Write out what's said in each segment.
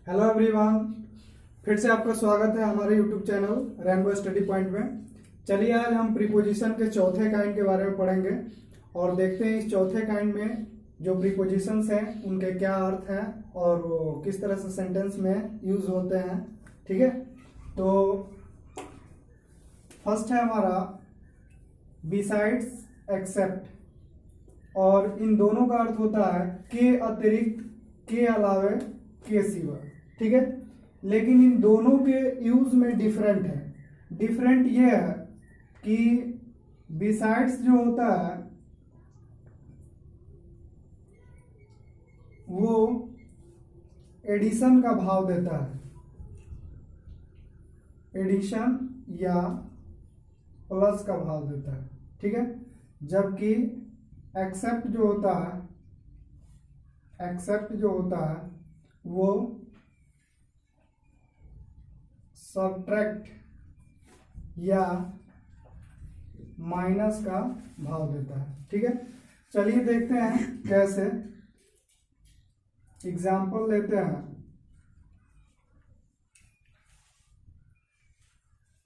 Hello everyone, फिर से आपका स्वागत है हमारे YouTube channel rainbow study point में। चलिए आज हम प्रीपोजिशन के चौथे काइंड के बारे में पढ़ेंगे और देखते हैं इस चौथे काइंड में जो प्रीपोजिशंस हैं उनके क्या अर्थ हैं और वो किस तरह से सेंटेंस में यूज होते हैं। ठीक है, तो फर्स्ट है हमारा बिसाइड्स, एक्सेप्ट, और इन दोनों का अर्थ होता है के अतिरिक्त, के अलावे, के सिवा। ठीक है, लेकिन इन दोनों के यूज में डिफरेंट है। डिफरेंट ये है कि बिसाइड्स जो होता है वो एडिशन का भाव देता है, एडिशन या प्लस का भाव देता है। ठीक है, जबकि एक्सेप्ट जो होता है वो सब्ट्रैक्ट या माइनस का भाव देता है। ठीक है, चलिए देखते हैं कैसे। एग्जाम्पल लेते हैं।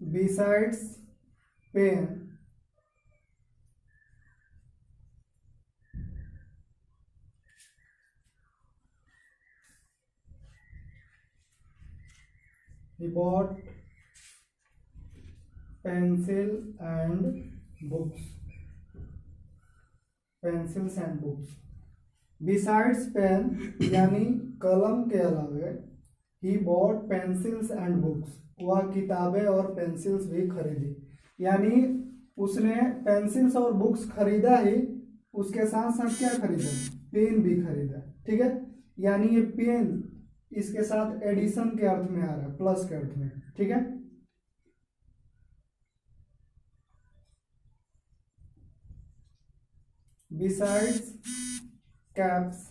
Besides pen, he bought pencil and books, pencils and books। Besides pen यानी कलम के अलावे ही बॉट पेंसिल्स एंड बुक्स, वह किताबें और पेंसिल्स भी खरीदी। यानी उसने पेंसिल्स और बुक्स खरीदा ही, उसके साथ साथ क्या खरीदा, पेन भी खरीदा। ठीक है, यानी ये पेन इसके साथ एडिशन के अर्थ में आ रहा है, प्लस के अर्थ में। ठीक है, besides caps,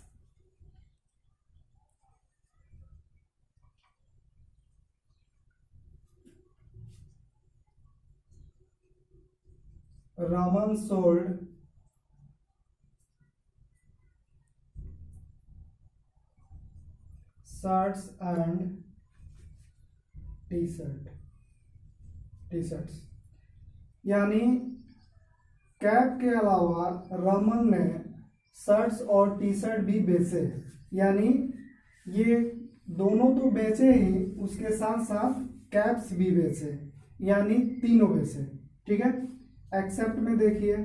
Raman sold shirts and T-shirts. यानी कैप के अलावा रमन ने शर्ट्स और टी शर्ट भी बेचे। यानी ये दोनों तो बेचे ही, उसके साथ साथ कैप्स भी बेचे, यानी तीनों बेचे। ठीक है, एक्सेप्ट में देखिए,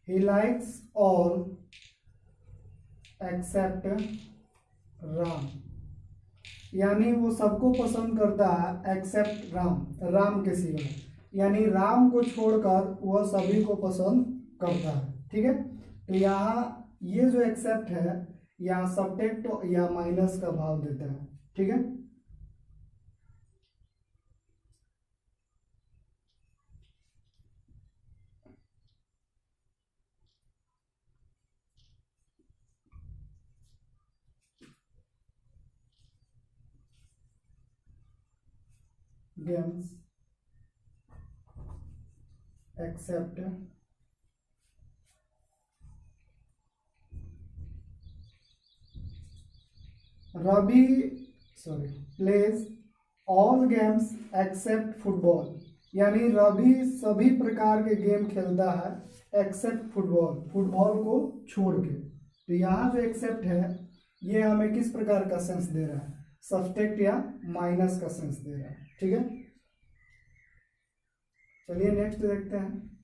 he likes all except Ram. यानी वो सबको पसंद करता है एक्सेप्ट राम, राम के सिवा। यानी राम को छोड़कर वह सभी को पसंद करता है। ठीक है, तो यहाँ ये जो एक्सेप्ट है यहाँ सब्ट्रैक्ट या माइनस का भाव देता है। ठीक है, games, except, Ravi plays all games except football. यानी रवि सभी प्रकार के गेम खेलता है एक्सेप्ट फुटबॉल, फुटबॉल को छोड़ के। तो यहाँ जो एक्सेप्ट है ये हमें किस प्रकार का सेंस दे रहा है, सब्ट्रैक्ट या माइनस का सेंस दे रहा है। ठीक है, चलिए नेक्स्ट देखते हैं।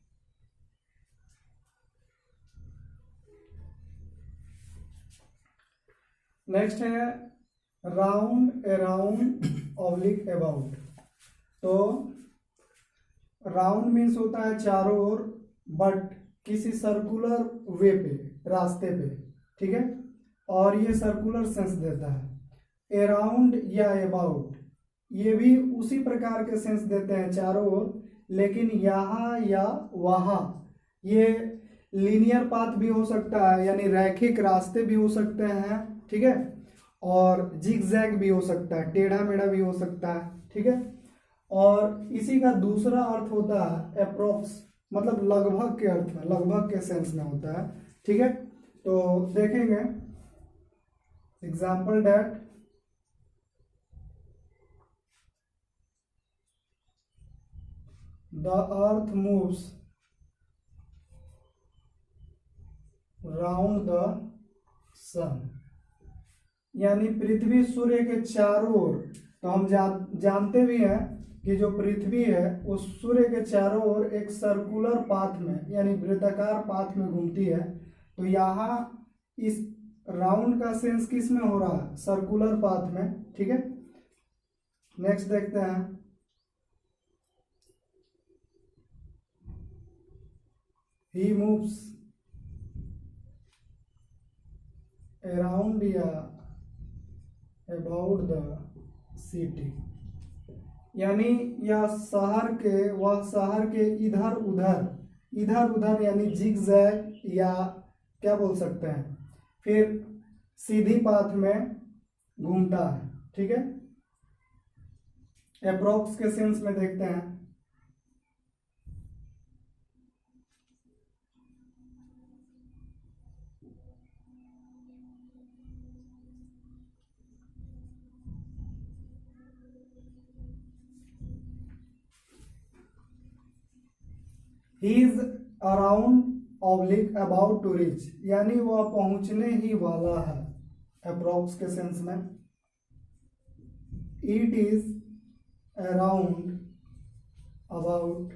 नेक्स्ट है राउंड, अराउंड, ऑब्लिक, अबाउट। तो राउंड मीन्स होता है चारों ओर, बट किसी सर्कुलर वे पे, रास्ते पे। ठीक है, और ये सर्कुलर सेंस देता है। अराउंड या अबाउट ये भी उसी प्रकार के सेंस देते हैं, चारों ओर, लेकिन यहाँ या वहाँ ये लीनियर पाथ भी हो सकता है, यानी रैखिक रास्ते भी हो सकते हैं। ठीक है, और जिगजैग भी हो सकता है, टेढ़ा मेढ़ा भी हो सकता है। ठीक है, और इसी का दूसरा अर्थ होता है अप्रोक्स, मतलब लगभग के अर्थ में, लगभग के सेंस में होता है। ठीक है, तो देखेंगे example that the earth moves round the sun, यानी पृथ्वी सूर्य के चारों ओर। तो हम जानते भी हैं कि जो पृथ्वी है वो सूर्य के चारों ओर एक सर्कुलर पाथ में यानी वृत्ताकार पाथ में घूमती है। तो यहाँ इस राउंड का सेंस किस में हो रहा है? सर्कुलर पाथ में। ठीक है, नेक्स्ट देखते हैं। ही मूव्स अराउंड या अबाउट द सिटी, यानी यह वह शहर के इधर उधर यानी जिगजैग या क्या बोल सकते हैं, फिर सीधी पाथ में घूमता है। ठीक है, अप्रोक्स के सेंस में देखते हैं। He is around oblique about to reach, यानी वह पहुंचने ही वाला है अप्रोक्स के सेंस में। It is around about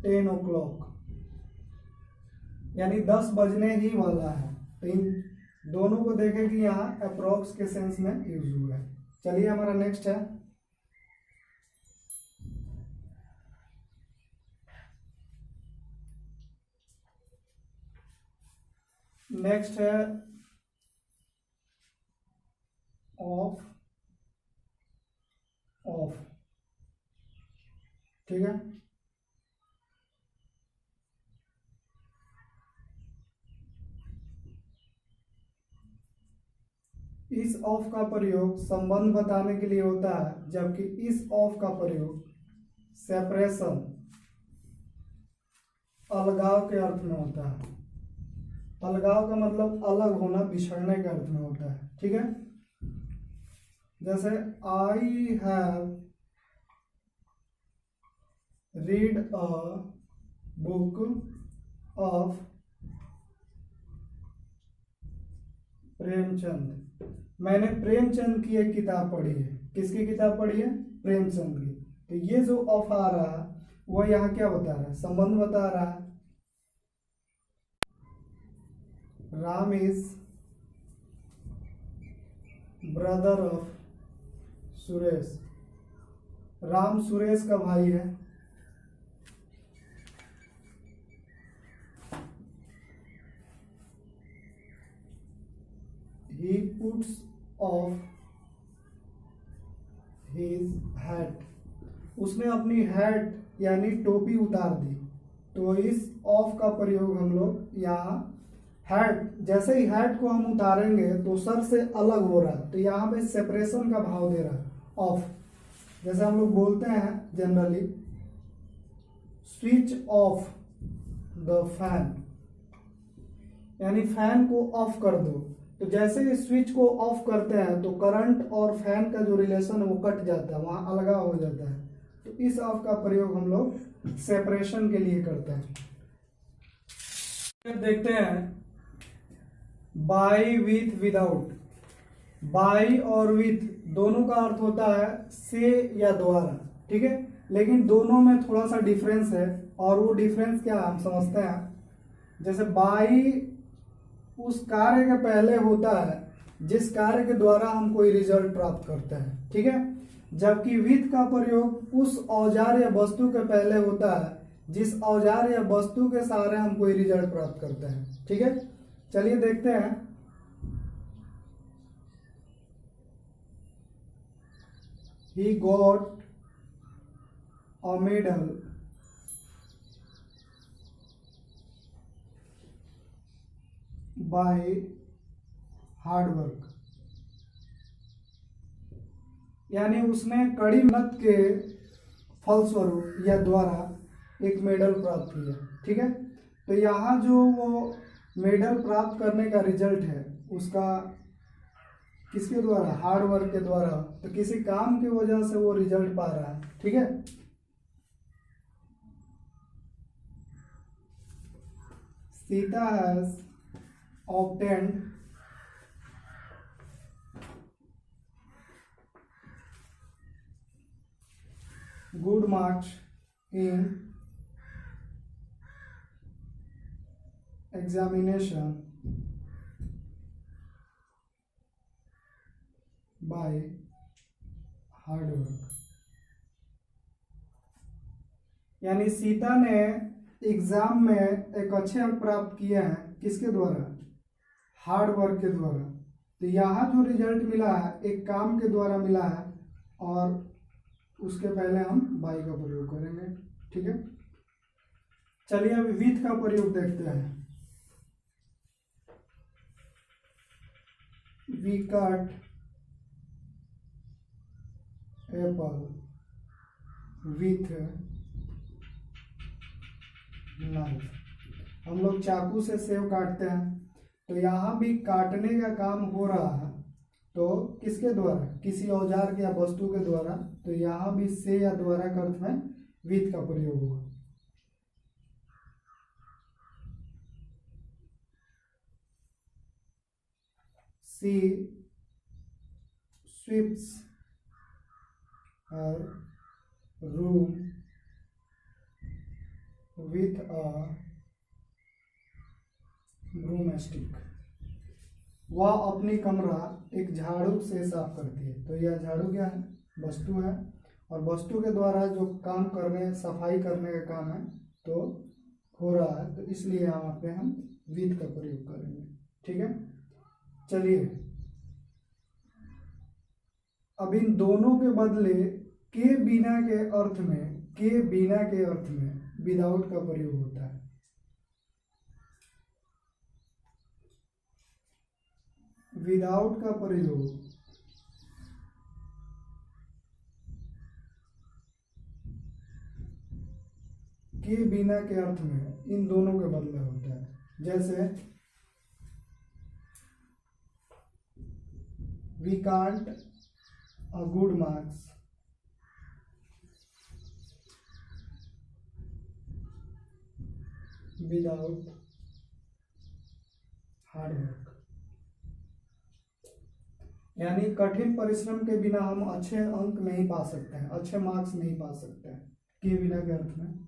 10 o'clock, यानी 10 बजने ही वाला है। तो इन दोनों को देखें कि यहाँ अप्रोक्स के सेंस में यूज हुआ है। चलिए हमारा नेक्स्ट है ऑफ। ठीक है, इस ऑफ का प्रयोग संबंध बताने के लिए होता है, जबकि इस ऑफ का प्रयोग सेपरेशन, अलगाव के अर्थ में होता है। अलगाव का मतलब अलग होना, बिछड़ने के अर्थ में होता है। ठीक है, जैसे I have read a book of Premchand, मैंने प्रेमचंद की एक किताब पढ़ी है। किसकी किताब पढ़ी है? प्रेमचंद की। तो ये जो ऑफ आ रहा है वो यहाँ क्या बता रहा है? संबंध बता रहा है। Ram is brother of Suresh, Ram Suresh का भाई है। He puts off his hat, उसने अपनी हैट यानी टोपी उतार दी। तो इस ऑफ का प्रयोग हम लोग यहाँ हैट, जैसे ही हैट को हम उतारेंगे तो सर से अलग हो रहा है, तो यहाँ पे सेपरेशन का भाव दे रहा है ऑफ। जैसे हम लोग बोलते हैं generally switch off the fan, यानी फैन को ऑफ कर दो। तो जैसे ही स्विच को ऑफ करते हैं तो करंट और फैन का जो रिलेशन है वो कट जाता है, वहां अलगाव हो जाता है। तो इस ऑफ का प्रयोग हम लोग सेपरेशन के लिए करते हैं। फिर देखते हैं बाई विथ विदाउट। बाई और विथ दोनों का अर्थ होता है से या द्वारा। ठीक है, लेकिन दोनों में थोड़ा सा डिफरेंस है, और वो डिफरेंस क्या हम समझते हैं। जैसे बाई उस कार्य के पहले होता है जिस कार्य के द्वारा हम कोई रिजल्ट प्राप्त करते हैं। ठीक है, जबकि विथ का प्रयोग उस औजार या वस्तु के पहले होता है जिस औजार या वस्तु के सहारे हम कोई रिजल्ट प्राप्त करते हैं। ठीक है, चलिए देखते हैं। He got a medal by hard work, यानी उसने कड़ी मेहनत के फलस्वरूप या द्वारा एक मेडल प्राप्त किया, ठीक है। तो यहाँ जो वो मेडल प्राप्त करने का रिजल्ट है उसका किसके द्वारा, हार्ड वर्क के द्वारा, तो किसी काम की वजह से वो रिजल्ट पा रहा है, ठीक है। Sita has obtained good marks in examination by hard work। यानी सीता ने एग्जाम में एक अच्छे अंक प्राप्त किए हैं किसके द्वारा, हार्ड वर्क के द्वारा। तो यहाँ जो रिजल्ट मिला है एक काम के द्वारा मिला है, और उसके पहले हम बाई का प्रयोग करेंगे, ठीक है। चलिए अभी विथ का प्रयोग देखते हैं। We cut apple with knife. हम लोग चाकू से सेब काटते हैं, तो यहाँ भी काटने का काम हो रहा है, तो किसके द्वारा, किसी औजार के या वस्तु के द्वारा। तो यहाँ भी से या द्वारा के अर्थ में विथ का प्रयोग हुआ। She sweeps her room with a broomstick. वह अपनी कमरा एक झाड़ू से साफ करती है। तो यह झाड़ू क्या है, वस्तु है, और वस्तु के द्वारा जो काम करने, सफाई करने का काम है तो हो रहा है, तो इसलिए यहाँ पे हम विथ का प्रयोग करेंगे, ठीक है। चलिए अब इन दोनों के बदले के बिना के अर्थ में, के बिना के अर्थ में विदाउट का प्रयोग होता है। विदाउट का प्रयोग के बिना के अर्थ में इन दोनों के बदले होता है। जैसे we can't a good marks without hard work. यानी कठिन परिश्रम के बिना हम अच्छे अंक नहीं पा सकते हैं, अच्छे मार्क्स नहीं पा सकते हैं, के बिना के अर्थ में।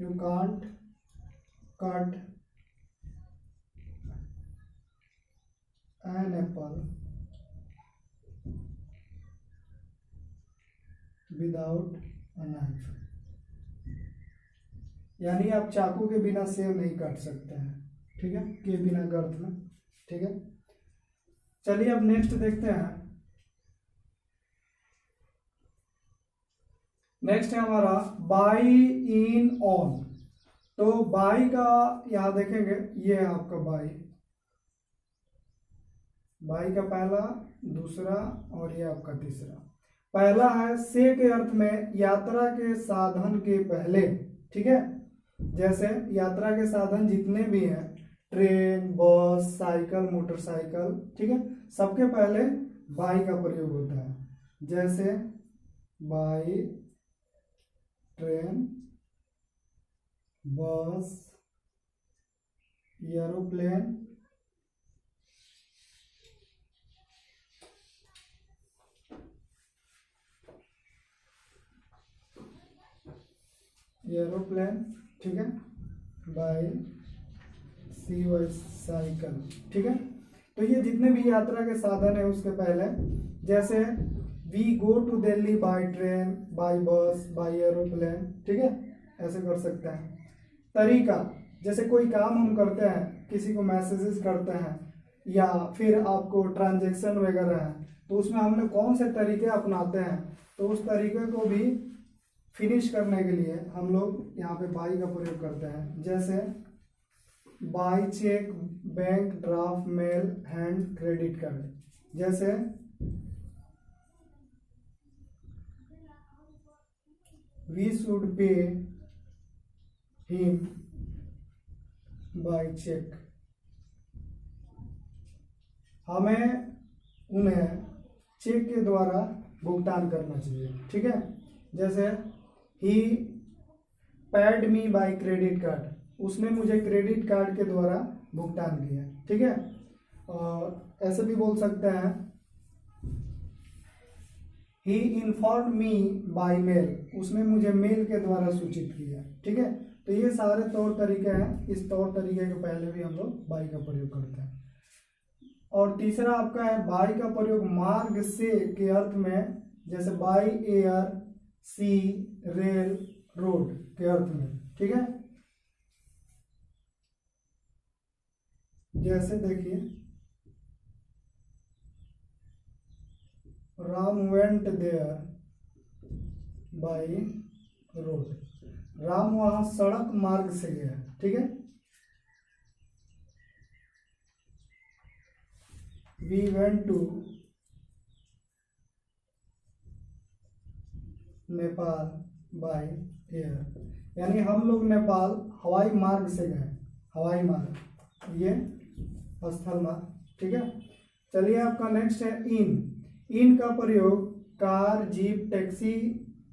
You can't cut an apple without a knife. यानी आप चाकू के बिना सेब नहीं काट सकते हैं, ठीक है, के बिना के अर्थ में, ठीक है। चलिए अब नेक्स्ट देखते हैं। नेक्स्ट है हमारा बाई इन ऑन। तो बाई का यहां देखेंगे, ये है आपका बाई, बाई का पहला, दूसरा और ये आपका तीसरा। पहला है से के अर्थ में यात्रा के साधन के पहले, ठीक है। जैसे यात्रा के साधन जितने भी हैं, ट्रेन, बस, साइकिल, मोटरसाइकिल, ठीक है, सबके पहले बाई का प्रयोग होता है। जैसे बाई ट्रेन, बस, एरोप्लेन, ठीक है, बाई सी वाई साइकिल, ठीक है। तो ये जितने भी यात्रा के साधन है उसके पहले, जैसे we go to Delhi by train, by bus, by aeroplane, ठीक है, ऐसे कर सकते हैं। तरीका, जैसे कोई काम हम करते हैं, किसी को मैसेजेस करते हैं या फिर आपको ट्रांजैक्शन वगैरह है, तो उसमें हम लोग कौन से तरीके अपनाते हैं, तो उस तरीके को भी फिनिश करने के लिए हम लोग यहाँ पे बाई का प्रयोग करते हैं। जैसे by cheque, bank draft, mail, hand credit card. जैसे we should pay him by cheque, हमें उन्हें चेक के द्वारा भुगतान करना चाहिए। ठीक है, जैसे ही paid me by credit card, उसने मुझे क्रेडिट कार्ड के द्वारा भुगतान किया। ठीक है, और ऐसे भी बोल सकते हैं ही इन्फॉर्म मी बाय मेल, उसने मुझे मेल के द्वारा सूचित किया। ठीक है, तो ये सारे तौर तरीके हैं। इस तौर तरीके के पहले भी हम लोग बाय का प्रयोग करते हैं। और तीसरा आपका है बाय का प्रयोग मार्ग से के अर्थ में, जैसे by air, sea, rail, road के अर्थ में। ठीक है, जैसे देखिए Ram went there by road, Ram वहां सड़क मार्ग से गया। ठीक है, we went to Nepal by air, यानी हम लोग नेपाल हवाई मार्ग से गए। हवाई मार्ग, ये स्थल मार्ग। ठीक है, चलिए आपका नेक्स्ट है इन। इन का प्रयोग कार, जीप, टैक्सी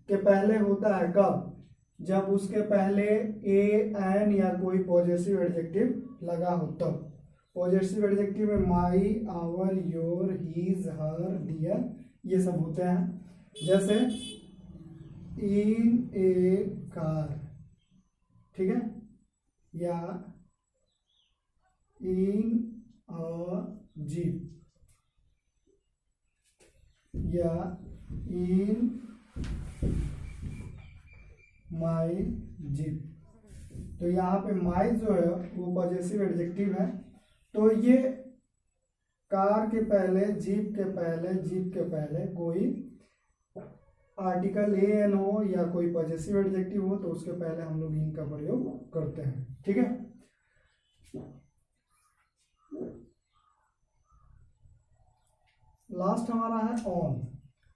के पहले होता है कब? जब उसके पहले ए, एन या कोई पॉजेसिव एडजेक्टिव लगा हो तब। पॉजेसिव एडजेक्टिव में my, our, your, his, her, their ये सब होते हैं। जैसे इन ए कार, ठीक है, या इन अ जीप, या इन माई जीप। तो यहाँ पे माई जो है वो पॉजेसिव एडजेक्टिव है। तो ये कार के पहले, जीप के पहले, जीप के पहले कोई आर्टिकल ए एन हो या कोई पॉजेसिव एडजेक्टिव हो तो उसके पहले हम लोग इन का प्रयोग करते हैं। ठीक है, लास्ट हमारा है ऑन।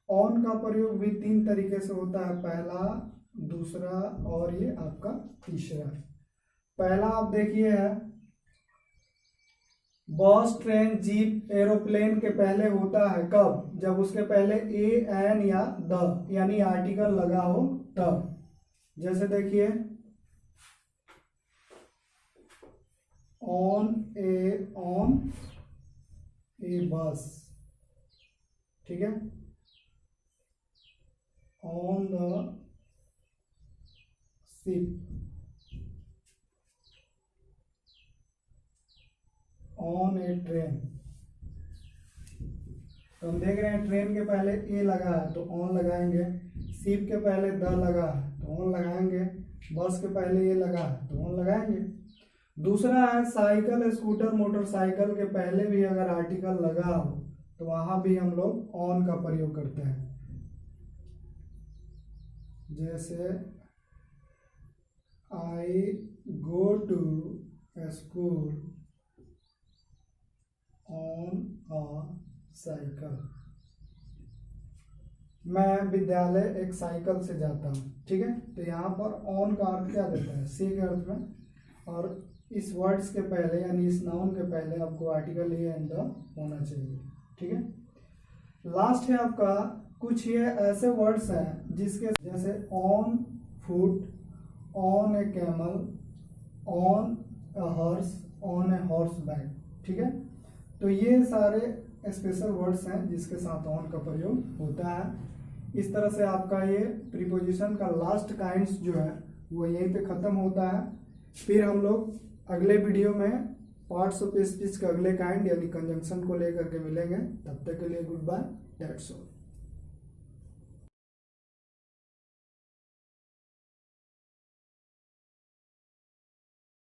ऑन का प्रयोग भी 3 तरीके से होता है, पहला, दूसरा और ये आपका तीसरा। पहला आप देखिए है बस, ट्रेन, जीप, एरोप्लेन के पहले होता है कब? जब उसके पहले ए, एन या द यानी आर्टिकल लगा हो तब। जैसे देखिए ऑन ए बस, ठीक है, on the ship, on A train. तो हम देख रहे हैं ट्रेन के पहले ए लगा है तो ऑन लगाएंगे, शिप के पहले द लगा है तो ऑन लगाएंगे, बस के पहले ए लगा है तो ऑन लगाएंगे। दूसरा है साइकिल, स्कूटर, मोटरसाइकिल के पहले भी अगर आर्टिकल लगा हो तो वहां भी हम लोग ऑन का प्रयोग करते हैं। जैसे I go to school on a cycle, मैं विद्यालय एक साइकिल से जाता हूँ। ठीक है, तो यहाँ पर ऑन का अर्थ क्या देता है? से के अर्थ में। और इस वर्ड्स के पहले यानी इस नाउन के पहले आपको आर्टिकल ए एंड द होना चाहिए। ठीक है, लास्ट है आपका कुछ ये ऐसे वर्ड्स हैं जिसके जैसे on foot, on A camel, on a horse, on a horse back. ठीक है, तो ये सारे स्पेशल वर्ड्स हैं जिसके साथ ऑन का प्रयोग होता है। इस तरह से आपका ये प्रीपोजिशन का लास्ट काइंड्स जो है वो यहीं पे ख़त्म होता है। फिर हम लोग अगले वीडियो में पार्ट्स ऑफ स्पीच के अगले काइंड यानी कंजंक्शन को लेकर के मिलेंगे। तब तक के लिए गुड बाय, दैट्स ऑल।